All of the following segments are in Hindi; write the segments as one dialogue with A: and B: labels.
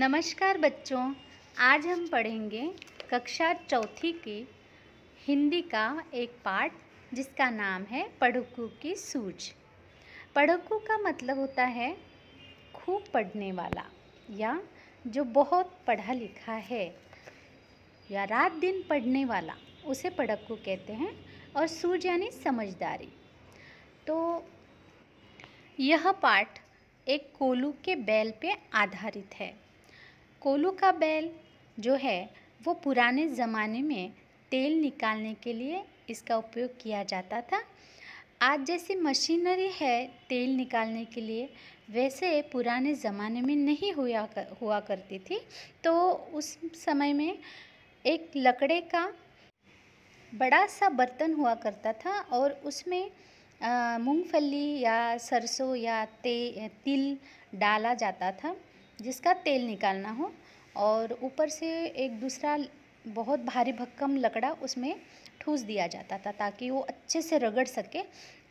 A: नमस्कार बच्चों। आज हम पढ़ेंगे कक्षा चौथी की हिंदी का एक पाठ जिसका नाम है पढ़कू की सूझ। पढ़कू का मतलब होता है खूब पढ़ने वाला या जो बहुत पढ़ा लिखा है या रात दिन पढ़ने वाला, उसे पढ़कू कहते हैं। और सूझ यानी समझदारी। तो यह पाठ एक कोलू के बैल पे आधारित है। कोलू का बैल जो है वो पुराने ज़माने में तेल निकालने के लिए इसका उपयोग किया जाता था। आज जैसी मशीनरी है तेल निकालने के लिए, वैसे पुराने ज़माने में नहीं हुआ करती थी। तो उस समय में एक लकड़े का बड़ा सा बर्तन हुआ करता था और उसमें मूंगफली या सरसों या तिल डाला जाता था जिसका तेल निकालना हो, और ऊपर से एक दूसरा बहुत भारी भक्कम लकड़ा उसमें ठूस दिया जाता था ताकि वो अच्छे से रगड़ सके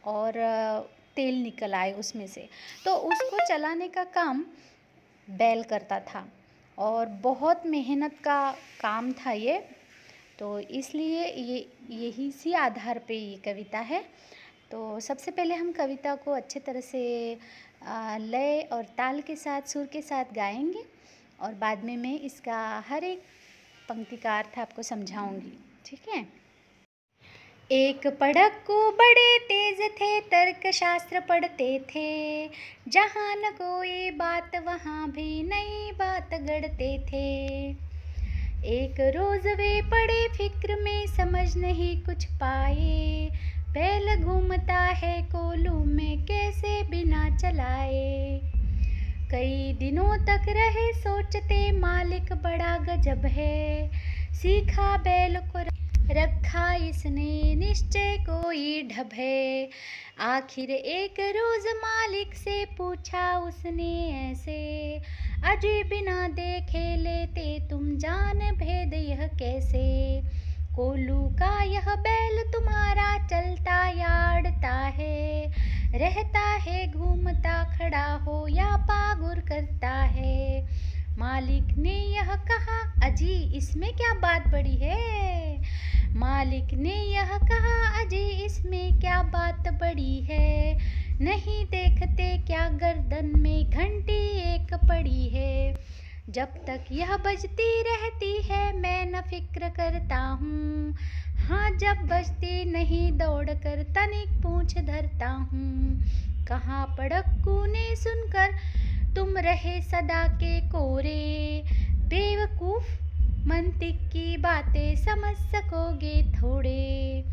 A: और तेल निकल आए उसमें से। तो उसको चलाने का काम बैल करता था और बहुत मेहनत का काम था ये। तो इसलिए यही सी आधार पे ये कविता है। तो सबसे पहले हम कविता को अच्छे तरह से लय और ताल के साथ, सुर के साथ गाएंगे और बाद में मैं इसका हर एक पंक्ति का अर्थ आपको समझाऊंगी। ठीक है। एक पढ़कू बड़े तेज थे, तर्कशास्त्र पढ़ते थे। जहाँ न कोई बात वहाँ भी नई बात गढ़ते थे। एक रोज वे पड़े फिक्र में, समझ नहीं कुछ पाए। बैल घूमता है कोलू में, कैसे बिना चलाए। कई दिनों तक रहे सोचते, मालिक बड़ा गजब है। सीखा बैल को रखा इसने, निश्चय कोई ढब है। आखिर एक रोज मालिक से पूछा उसने ऐसे, अजी बिना देखे लेते तुम जान भेद यह कैसे। कोलू का यह बैल तुम्हारा चलता या अड़ता है, रहता है घूमता खड़ा हो या पागुर करता है। मालिक ने यह कहा, अजी इसमें क्या बात बड़ी है। मालिक ने यह कहा, अजी इसमें क्या बात बड़ी है। नहीं देखते क्या गर्दन में घंटी एक पड़ी है। जब तक यह बजती रहती है मैं न फिक्र करता हूँ। हाँ जब बजती नहीं दौड़ कर तनिक पूंछ धरता हूँ। कहाँ पढ़कू ने सुनकर तुम रहे सदा के कोरे। बेवकूफ मंतिक की बातें समझ सकोगे थोड़े।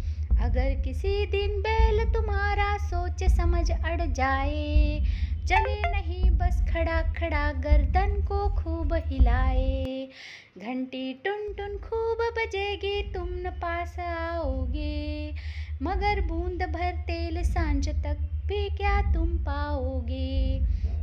A: अगर किसी दिन बैल तुम्हारा सोच समझ अड़ जाए, चले नहीं बस खड़ा खड़ा गर्दन को खूब हिलाए। घंटी टुन टुन खूब बजेगी तुम न पास आओगे, मगर बूंद भर तेल सांझ तक भी क्या तुम पाओगे।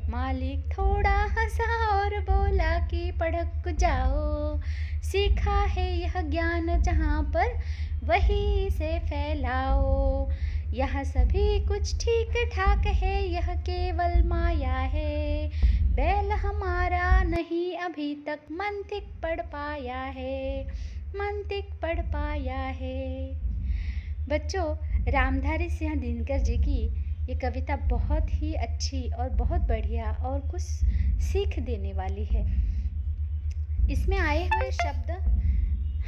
A: मालिक थोड़ा हंसा और बोला कि पढ़क जाओ। सीखा है यह ज्ञान जहाँ पर वहीं से फैलाओ। यह सभी कुछ ठीक ठाक है, यह केवल माया है। बैल हमारा नहीं अभी तक मंतिक पढ़ पाया है, मंतिक पढ़ पाया है। बच्चों, रामधारी सिंह दिनकर जी की ये कविता बहुत ही अच्छी और बहुत बढ़िया और कुछ सीख देने वाली है। इसमें आए हुए शब्द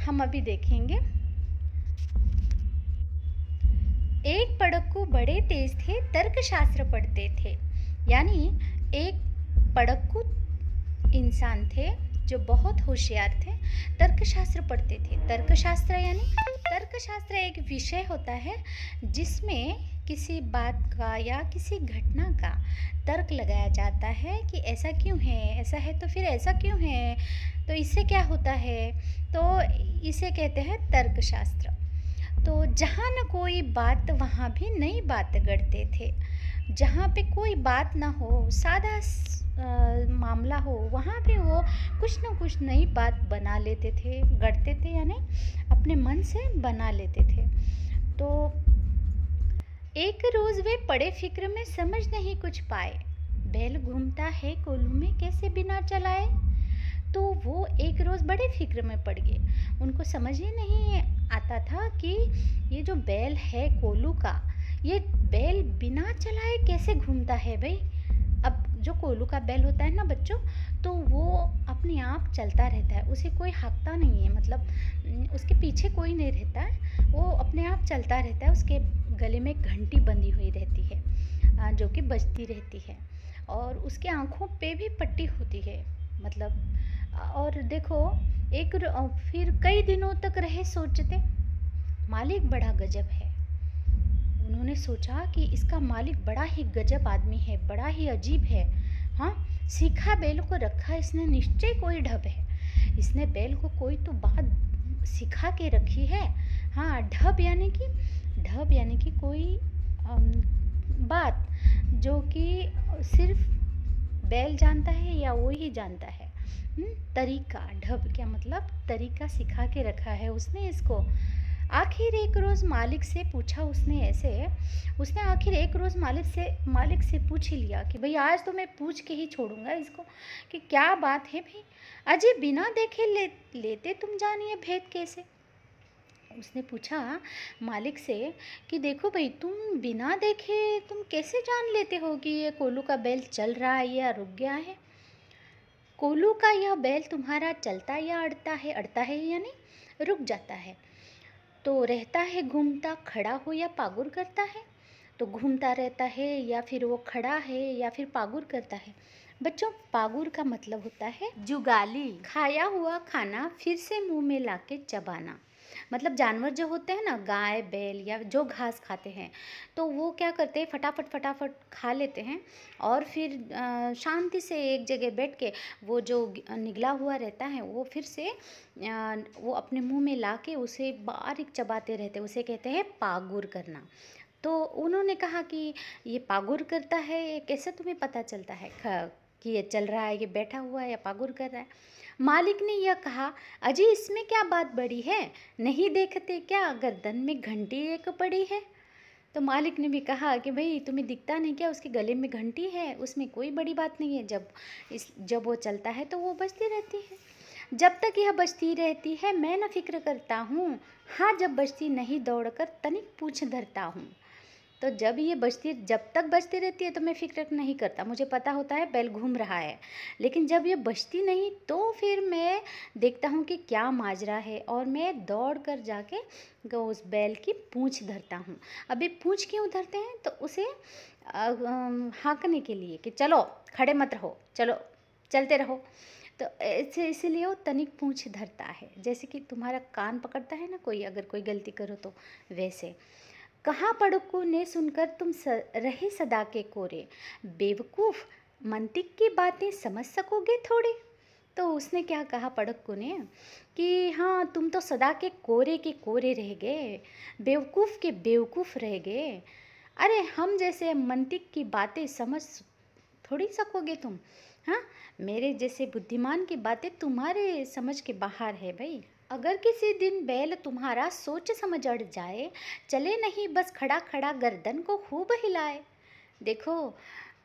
A: हम अभी देखेंगे। एक पढ़कू बड़े तेज थे, तर्कशास्त्र पढ़ते थे। यानी एक पढ़कू इंसान थे जो बहुत होशियार थे, तर्कशास्त्र पढ़ते थे। तर्कशास्त्र यानी तर्कशास्त्र एक विषय होता है जिसमें किसी बात का या किसी घटना का तर्क लगाया जाता है कि ऐसा क्यों है, ऐसा है तो फिर ऐसा क्यों है, तो इससे क्या होता है, तो इसे कहते हैं तर्कशास्त्र। तो जहाँ न कोई बात वहाँ भी नई बात गढ़ते थे। जहाँ पे कोई बात ना हो, सादा मामला हो, वहाँ पे वो कुछ न कुछ नई बात बना लेते थे, गढ़ते थे यानी अपने मन से बना लेते थे। तो एक रोज वे पड़े फिक्र में, समझ नहीं कुछ पाए। बैल घूमता है कोलू में, कैसे बिना चलाए। तो वो एक रोज़ बड़े फिक्र में पड़ गए। उनको समझ ही नहीं आता था कि ये जो बैल है कोलू का, ये बैल बिना चलाए कैसे घूमता है भाई। अब जो कोलू का बैल होता है ना बच्चों, तो वो अपने आप चलता रहता है, उसे कोई हाँकता नहीं है, मतलब उसके पीछे कोई नहीं रहता है, वो अपने आप चलता रहता है। उसके गले में एक घंटी बंधी हुई रहती है जो कि बजती रहती है, और उसके आँखों पे भी पट्टी होती है, मतलब और देखो फिर कई दिनों तक रहे सोचते, मालिक बड़ा गजब है। उन्होंने सोचा कि इसका मालिक बड़ा ही गजब आदमी है, बड़ा ही अजीब है। हाँ, सीखा बैल को रखा इसने, निश्चय कोई ढब है। इसने बैल को कोई तो बात सिखा के रखी है। हाँ, ढब यानी कि कोई बात जो कि सिर्फ बैल जानता है या वो ही जानता है। तरीका, ढब क्या मतलब तरीका सिखा के रखा है उसने इसको। आखिर एक रोज़ मालिक से पूछा उसने आखिर एक रोज़ मालिक से पूछ ही लिया कि भाई आज तो मैं पूछ के ही छोड़ूंगा इसको कि क्या बात है भाई, अजय बिना देखे लेते तुम जानिए भेद कैसे। उसने पूछा मालिक से कि देखो भाई, तुम बिना देखे तुम कैसे जान लेते हो कि ये कोलू का बैल चल रहा है या रुक गया है। कोलू का यह बैल तुम्हारा चलता या अड़ता है यानी रुक जाता है, तो रहता है घूमता, खड़ा हो या पागुर करता है। तो घूमता रहता है या फिर वो खड़ा है या फिर पागुर करता है। बच्चों, पागुर का मतलब होता है जुगाली, खाया हुआ खाना फिर से मुंह में लाके चबाना। मतलब जानवर जो होते हैं ना, गाय बैल या जो घास खाते हैं, तो वो क्या करते हैं, फटाफट खा लेते हैं और फिर शांति से एक जगह बैठ के वो जो निगला हुआ रहता है वो फिर से वो अपने मुंह में लाके उसे बारीक चबाते रहते हैं। उसे कहते हैं पागुर करना। तो उन्होंने कहा कि ये पागुर करता है, ये कैसे तुम्हें पता चलता है कि ये चल रहा है, ये बैठा हुआ है या पागुर कर रहा है। मालिक ने यह कहा, अजी इसमें क्या बात बड़ी है, नहीं देखते क्या गर्दन में घंटी एक पड़ी है। तो मालिक ने भी कहा कि भाई तुम्हें दिखता नहीं क्या, उसके गले में घंटी है, उसमें कोई बड़ी बात नहीं है। जब वो चलता है तो वो बजती रहती है। जब तक यह बजती रहती है मैं न फिक्र करता हूँ, हाँ जब बजती नहीं दौड़कर तनिक पूछ धरता हूँ। तो जब तक बजती रहती है तो मैं फिक्र नहीं करता, मुझे पता होता है बैल घूम रहा है। लेकिन जब ये बजती नहीं तो फिर मैं देखता हूँ कि क्या माजरा है, और मैं दौड़ कर जाके उस बैल की पूँछ धरता हूँ। अभी पूँछ क्यों धरते हैं, तो उसे हाँकने के लिए कि चलो खड़े मत रहो, चलो चलते रहो। तो इसीलिए वो तनिक पूँछ धरता है, जैसे कि तुम्हारा कान पकड़ता है ना कोई, अगर कोई गलती करो तो वैसे। कहा पड़ुक्कू ने सुनकर तुम रहे सदा के कोरे, बेवकूफ़ मंतिक की बातें समझ सकोगे थोड़ी। तो उसने क्या कहा पड़ुक्कू ने कि हाँ तुम तो सदा के कोरे रह गए, बेवकूफ़ के बेवकूफ़ रह गए। अरे हम जैसे मंतिक की बातें समझ थोड़ी सकोगे तुम। हाँ, मेरे जैसे बुद्धिमान की बातें तुम्हारे समझ के बाहर है भाई। अगर किसी दिन बैल तुम्हारा सोच समझ अड़ जाए, चले नहीं बस खड़ा खड़ा गर्दन को खूब हिलाए। देखो,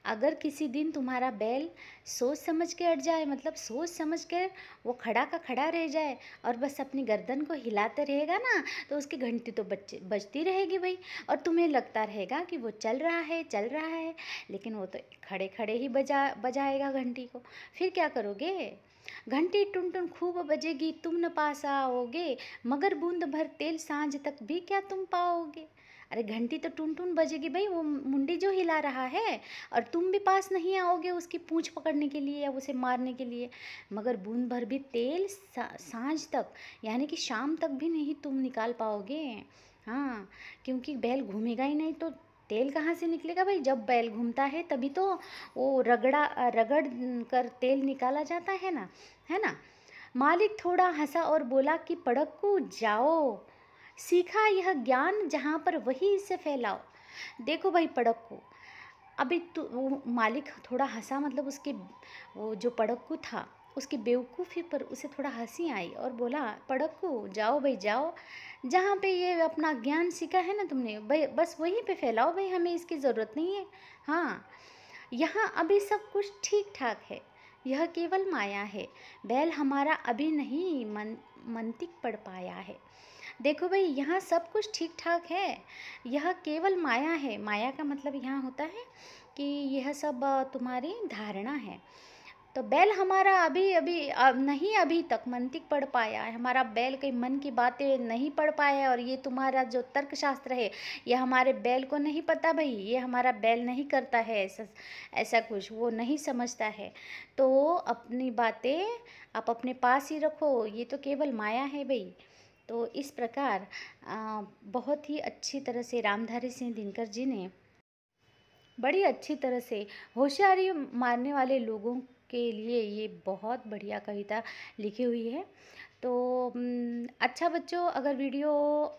A: अगर किसी दिन तुम्हारा बैल सोच समझ के अड़ जाए, मतलब सोच समझ कर वो खड़ा का खड़ा रह जाए और बस अपनी गर्दन को हिलाते रहेगा ना, तो उसकी घंटी तो बजती रहेगी भाई, और तुम्हें लगता रहेगा कि वो चल रहा है, लेकिन वो तो खड़े खड़े ही बजाएगा घंटी को। फिर क्या करोगे? घंटी टुन टुन खूब बजेगी, तुम न पास आओगे, मगर बूंद भर तेल सांझ तक भी क्या तुम पाओगे। अरे घंटी तो टुन टुन बजेगी भाई, वो मुंडी जो हिला रहा है, और तुम भी पास नहीं आओगे उसकी पूंछ पकड़ने के लिए या उसे मारने के लिए, मगर बूंद भर भी तेल सांझ तक यानी कि शाम तक भी नहीं तुम निकाल पाओगे। हाँ, क्योंकि बैल घूमेगा ही नहीं तो तेल कहाँ से निकलेगा भाई। जब बैल घूमता है तभी तो वो रगड़ कर तेल निकाला जाता है ना। मालिक थोड़ा हंसा और बोला कि पड़क्कू जाओ, सीखा यह ज्ञान जहाँ पर वही इसे फैलाओ। देखो भाई पड़क्कू, अभी तो वो मालिक थोड़ा हंसा, मतलब उसके वो जो पड़क्कू था उसकी बेवकूफ़ी पर उसे थोड़ा हंसी आई और बोला, पड़क्कू जाओ भाई जाओ, जहाँ पे ये अपना ज्ञान सीखा है ना तुमने भाई, बस वहीं पे फैलाओ भाई, हमें इसकी ज़रूरत नहीं है। हाँ, यहाँ अभी सब कुछ ठीक ठाक है, यह केवल माया है, बैल हमारा अभी नहीं मंतिक पढ़ पाया है। देखो भाई, यहाँ सब कुछ ठीक ठाक है, यह केवल माया है। माया का मतलब यहाँ होता है कि यह सब तुम्हारी धारणा है। तो बैल हमारा नहीं अभी तक मंतिक पढ़ पाया है, हमारा बैल के मन की बातें नहीं पढ़ पाया है। और ये तुम्हारा जो तर्कशास्त्र है, ये हमारे बैल को नहीं पता भाई, ये हमारा बैल नहीं करता है ऐसा ऐसा कुछ, वो नहीं समझता है। तो अपनी बातें आप अपने पास ही रखो, ये तो केवल माया है भाई। तो इस प्रकार बहुत ही अच्छी तरह से रामधारी सिंह दिनकर जी ने बड़ी अच्छी तरह से होशियारी मारने वाले लोगों के लिए ये बहुत बढ़िया कविता लिखी हुई है। तो अच्छा बच्चों, अगर वीडियो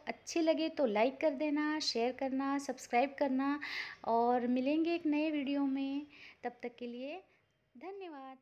A: अच्छी लगे तो लाइक कर देना, शेयर करना, सब्सक्राइब करना, और मिलेंगे एक नए वीडियो में। तब तक के लिए धन्यवाद।